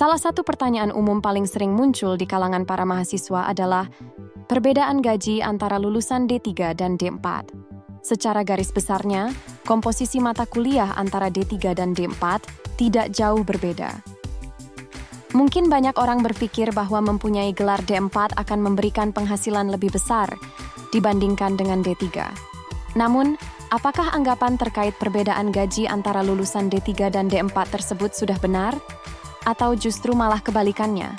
Salah satu pertanyaan umum paling sering muncul di kalangan para mahasiswa adalah perbedaan gaji antara lulusan D3 dan D4. Secara garis besarnya, komposisi mata kuliah antara D3 dan D4 tidak jauh berbeda. Mungkin banyak orang berpikir bahwa mempunyai gelar D4 akan memberikan penghasilan lebih besar dibandingkan dengan D3. Namun, apakah anggapan terkait perbedaan gaji antara lulusan D3 dan D4 tersebut sudah benar? Atau justru malah kebalikannya?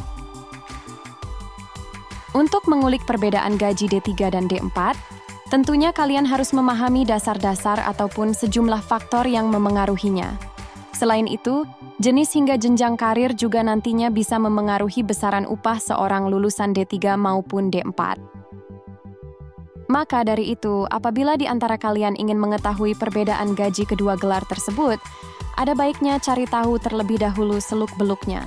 Untuk mengulik perbedaan gaji D3 dan D4, tentunya kalian harus memahami dasar-dasar ataupun sejumlah faktor yang memengaruhinya. Selain itu, jenis hingga jenjang karir juga nantinya bisa memengaruhi besaran upah seorang lulusan D3 maupun D4. Maka dari itu, apabila di antara kalian ingin mengetahui perbedaan gaji kedua gelar tersebut, ada baiknya cari tahu terlebih dahulu seluk-beluknya.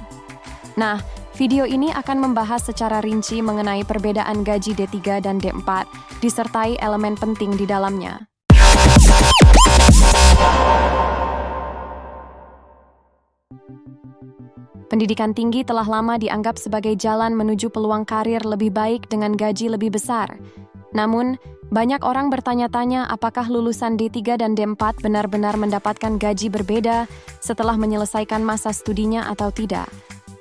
Nah, video ini akan membahas secara rinci mengenai perbedaan gaji D3 dan D4, disertai elemen penting di dalamnya. Pendidikan tinggi telah lama dianggap sebagai jalan menuju peluang karir lebih baik dengan gaji lebih besar. Namun, banyak orang bertanya-tanya apakah lulusan D3 dan D4 benar-benar mendapatkan gaji berbeda setelah menyelesaikan masa studinya atau tidak.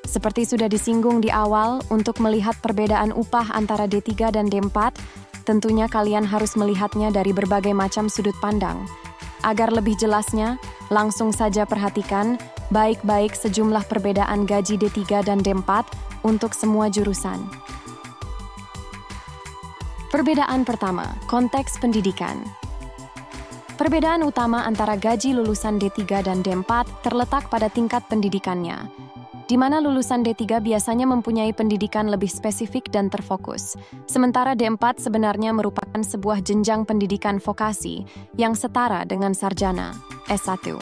Seperti sudah disinggung di awal, untuk melihat perbedaan upah antara D3 dan D4, tentunya kalian harus melihatnya dari berbagai macam sudut pandang. Agar lebih jelasnya, langsung saja perhatikan baik-baik sejumlah perbedaan gaji D3 dan D4 untuk semua jurusan. Perbedaan pertama, konteks pendidikan. Perbedaan utama antara gaji lulusan D3 dan D4 terletak pada tingkat pendidikannya, di mana lulusan D3 biasanya mempunyai pendidikan lebih spesifik dan terfokus, sementara D4 sebenarnya merupakan sebuah jenjang pendidikan vokasi yang setara dengan sarjana, S1.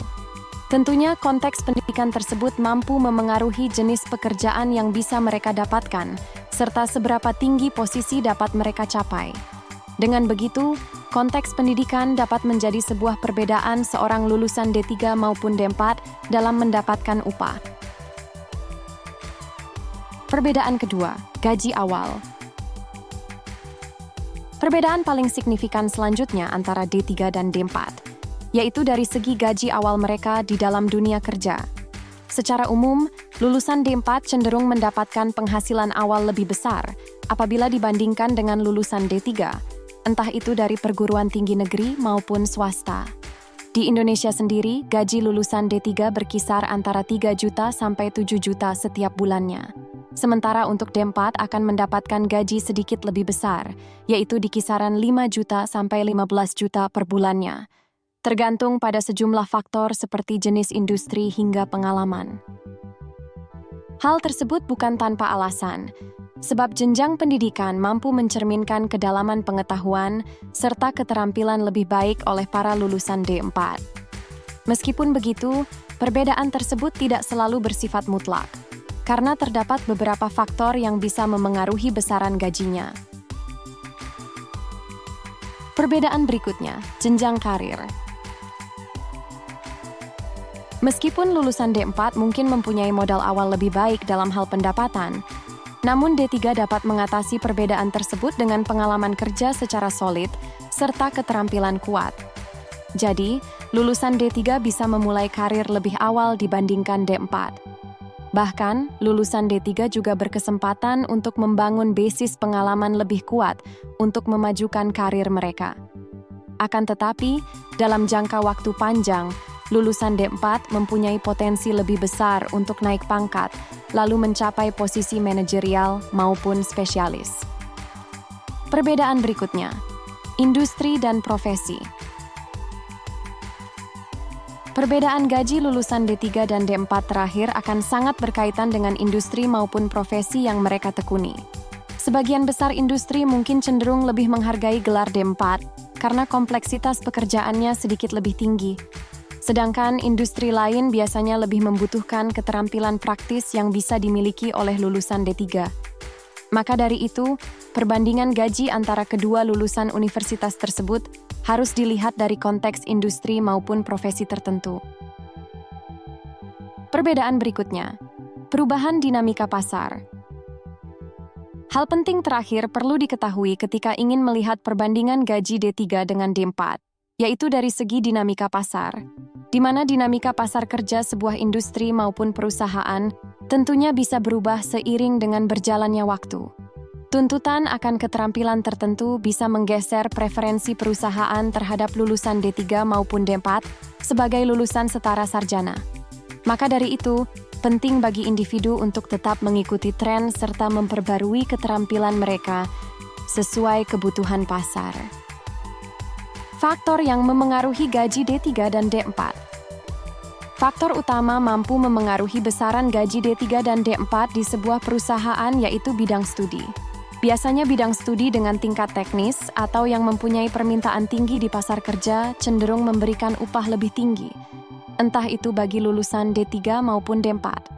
Tentunya konteks pendidikan tersebut mampu memengaruhi jenis pekerjaan yang bisa mereka dapatkan, serta seberapa tinggi posisi dapat mereka capai. Dengan begitu, konteks pendidikan dapat menjadi sebuah perbedaan seorang lulusan D3 maupun D4 dalam mendapatkan upah. Perbedaan kedua, gaji awal. Perbedaan paling signifikan selanjutnya antara D3 dan D4, yaitu dari segi gaji awal mereka di dalam dunia kerja. Secara umum, lulusan D4 cenderung mendapatkan penghasilan awal lebih besar apabila dibandingkan dengan lulusan D3, entah itu dari perguruan tinggi negeri maupun swasta. Di Indonesia sendiri, gaji lulusan D3 berkisar antara 3 juta sampai 7 juta setiap bulannya. Sementara untuk D4 akan mendapatkan gaji sedikit lebih besar, yaitu di kisaran 5 juta sampai 15 juta per bulannya. Tergantung pada sejumlah faktor seperti jenis industri hingga pengalaman. Hal tersebut bukan tanpa alasan, sebab jenjang pendidikan mampu mencerminkan kedalaman pengetahuan serta keterampilan lebih baik oleh para lulusan D4. Meskipun begitu, perbedaan tersebut tidak selalu bersifat mutlak, karena terdapat beberapa faktor yang bisa memengaruhi besaran gajinya. Perbedaan berikutnya, jenjang karir. Meskipun lulusan D4 mungkin mempunyai modal awal lebih baik dalam hal pendapatan, namun D3 dapat mengatasi perbedaan tersebut dengan pengalaman kerja secara solid serta keterampilan kuat. Jadi, lulusan D3 bisa memulai karir lebih awal dibandingkan D4. Bahkan, lulusan D3 juga berkesempatan untuk membangun basis pengalaman lebih kuat untuk memajukan karir mereka. Akan tetapi, dalam jangka waktu panjang, lulusan D4 mempunyai potensi lebih besar untuk naik pangkat, lalu mencapai posisi manajerial maupun spesialis. Perbedaan berikutnya, industri dan profesi. Perbedaan gaji lulusan D3 dan D4 terakhir akan sangat berkaitan dengan industri maupun profesi yang mereka tekuni. Sebagian besar industri mungkin cenderung lebih menghargai gelar D4 karena kompleksitas pekerjaannya sedikit lebih tinggi. Sedangkan industri lain biasanya lebih membutuhkan keterampilan praktis yang bisa dimiliki oleh lulusan D3. Maka dari itu, perbandingan gaji antara kedua lulusan universitas tersebut harus dilihat dari konteks industri maupun profesi tertentu. Perbedaan berikutnya, Perubahan dinamika pasar. Hal penting terakhir perlu diketahui ketika ingin melihat perbandingan gaji D3 dengan D4, yaitu dari segi dinamika pasar, di mana dinamika pasar kerja sebuah industri maupun perusahaan tentunya bisa berubah seiring dengan berjalannya waktu. Tuntutan akan keterampilan tertentu bisa menggeser preferensi perusahaan terhadap lulusan D3 maupun D4 sebagai lulusan setara sarjana. Maka dari itu, penting bagi individu untuk tetap mengikuti tren serta memperbarui keterampilan mereka sesuai kebutuhan pasar. Faktor yang memengaruhi gaji D3 dan D4. Faktor utama mampu memengaruhi besaran gaji D3 dan D4 di sebuah perusahaan yaitu bidang studi. Biasanya bidang studi dengan tingkat teknis atau yang mempunyai permintaan tinggi di pasar kerja cenderung memberikan upah lebih tinggi, entah itu bagi lulusan D3 maupun D4.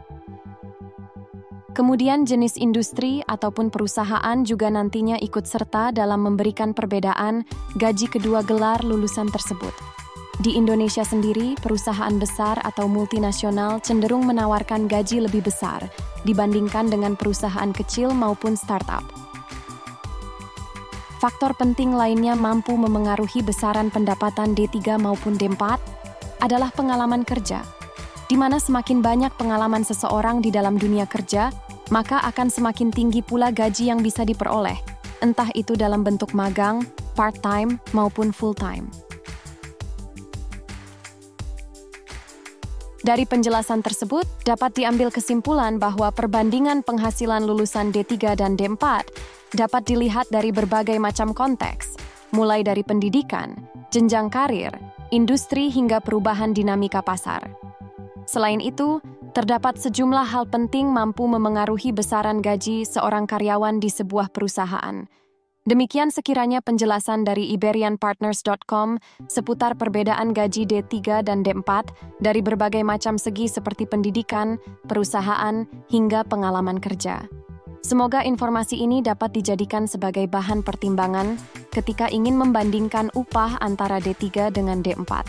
Kemudian jenis industri ataupun perusahaan juga nantinya ikut serta dalam memberikan perbedaan gaji kedua gelar lulusan tersebut. Di Indonesia sendiri, perusahaan besar atau multinasional cenderung menawarkan gaji lebih besar dibandingkan dengan perusahaan kecil maupun startup. Faktor penting lainnya mampu memengaruhi besaran pendapatan D3 maupun D4 adalah pengalaman kerja, di mana semakin banyak pengalaman seseorang di dalam dunia kerja, maka akan semakin tinggi pula gaji yang bisa diperoleh, entah itu dalam bentuk magang, part-time, maupun full-time. Dari penjelasan tersebut, dapat diambil kesimpulan bahwa perbandingan penghasilan lulusan D3 dan D4 dapat dilihat dari berbagai macam konteks, mulai dari pendidikan, jenjang karir, industri hingga perubahan dinamika pasar. Selain itu, terdapat sejumlah hal penting mampu memengaruhi besaran gaji seorang karyawan di sebuah perusahaan. Demikian sekiranya penjelasan dari iberianpartners.com seputar perbedaan gaji D3 dan D4 dari berbagai macam segi seperti pendidikan, perusahaan, hingga pengalaman kerja. Semoga informasi ini dapat dijadikan sebagai bahan pertimbangan ketika ingin membandingkan upah antara D3 dengan D4.